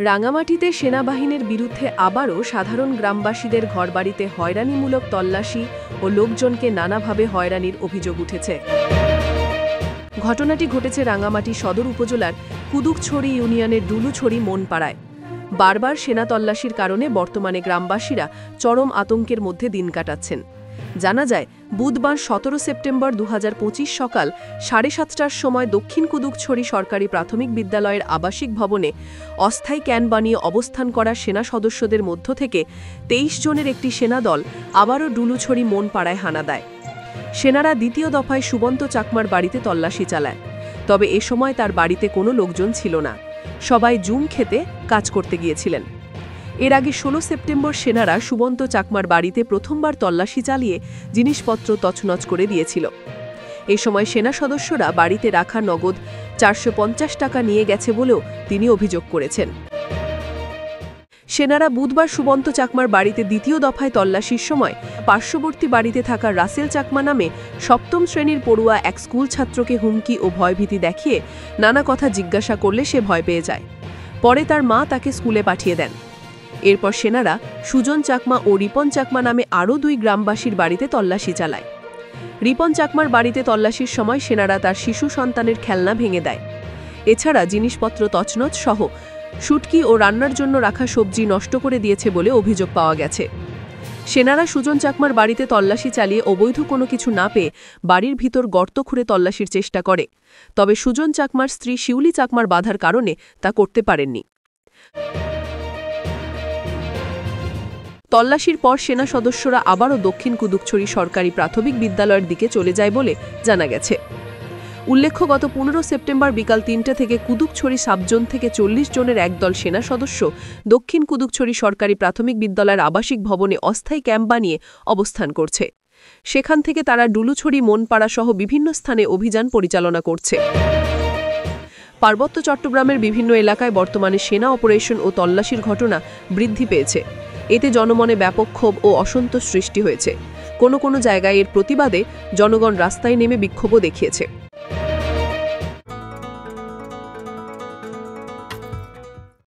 রাঙামাটিতে সেনাবাহিনীর বিরুদ্ধে আবারও সাধারণ গ্রামবাসীদের ঘরবাড়িতে হয়রানিমূলক তল্লাশি ও লোকজনকে নানাভাবে হয়রানির অভিযোগ উঠেছে। ঘটনাটি ঘটেছে রাঙামাটি সদর উপজেলার কুদুকছড়ি ইউনিয়নের ডুলুছড়ি মনপাড়ায়। বারবার সেনা তল্লাশির কারণে বর্তমানে গ্রামবাসীরা চরম আতঙ্কের মধ্যে দিন কাটাচ্ছেন। জানা যায়, বুধবার ১৭ সেপ্টেম্বর ২০২৫ সকাল ৭:৩০টার সময় দক্ষিণ কুদুকছড়ি সরকারি প্রাথমিক বিদ্যালয়ের আবাসিক ভবনে অস্থায়ী ক্যাম্প বানিয়ে অবস্থান করা সেনা সদস্যদের মধ্য থেকে ২৩ জনের একটি সেনাদল আবারও ডুলুছড়ি মনপাড়ায় হানা দেয়। সেনারা দ্বিতীয় দফায় সুবন্ত চাকমার বাড়িতে তল্লাশি চালায়, তবে এ সময় তার বাড়িতে কোনো লোকজন ছিল না। সবাই জুম খেতে কাজ করতে গিয়েছিলেন। এর আগে ১৬ সেপ্টেম্বর সেনারা সুবন্ত চাকমার বাড়িতে প্রথমবার তল্লাশি চালিয়ে জিনিসপত্র তছনছ করে দিয়েছিল। এ সময় সেনা সদস্যরা বাড়িতে রাখা নগদ ৪৫০ টাকা নিয়ে গেছে বলেও তিনি অভিযোগ করেছেন। সেনারা বুধবার সুবন্ত চাকমার বাড়িতে দ্বিতীয় দফায় তল্লাশির সময় পার্শ্ববর্তী বাড়িতে থাকা রাসেল চাকমা নামে সপ্তম শ্রেণীর পড়ুয়া এক স্কুল ছাত্রকে হুমকি ও ভয়ভীতি দেখিয়ে নানা কথা জিজ্ঞাসা করলে সে ভয় পেয়ে যায়। পরে তার মা তাকে স্কুলে পাঠিয়ে দেন। এরপর সেনারা সুজন চাকমা ও রিপন চাকমা নামে আরও ২ গ্রামবাসীর বাড়িতে তল্লাশি চালায়। রিপন চাকমার বাড়িতে তল্লাশির সময় সেনারা তার শিশু সন্তানের খেলনা ভেঙে দেয়। এছাড়া জিনিসপত্র তছনছ সহ শুটকি ও রান্নার জন্য রাখা সবজি নষ্ট করে দিয়েছে বলে অভিযোগ পাওয়া গেছে। সেনারা সুজন চাকমার বাড়িতে তল্লাশি চালিয়ে অবৈধ কোনো কিছু না পেয়ে বাড়ির ভিতর গর্ত খুঁড়ে তল্লাশির চেষ্টা করে, তবে সুজন চাকমার স্ত্রী শিউলি চাকমার বাধার কারণে তা করতে পারেননি। তল্লাশির পর সেনা সদস্যরা আবারও দক্ষিণ কুদুকছড়ি সরকারি প্রাথমিক বিদ্যালয়ের দিকে চলে যায় বলে জানা গেছে। উল্লেখ্য, গত ১৫ সেপ্টেম্বর বিকাল ৩টা থেকে কুদুকছড়ি সাবজোন থেকে ৪০ জনের একদল সেনা সদস্য দক্ষিণ কুদুকছড়ি সরকারি প্রাথমিক বিদ্যালয়ের আবাসিক ভবনে অস্থায়ী ক্যাম্প বানিয়ে অবস্থান করছে। সেখান থেকে তারা ডুলুছড়ি মনপাড়া সহ বিভিন্ন স্থানে অভিযান পরিচালনা করছে। পার্বত্য চট্টগ্রামের বিভিন্ন এলাকায় বর্তমানে সেনা অপারেশন ও তল্লাশির ঘটনা বৃদ্ধি পেয়েছে। এতে জনমনে ব্যাপক ক্ষোভ ও অসন্তোষ সৃষ্টি হয়েছে। কোনো কোনো জায়গায় এর প্রতিবাদে জনগণ রাস্তায় নেমে বিক্ষোভও দেখিয়েছে।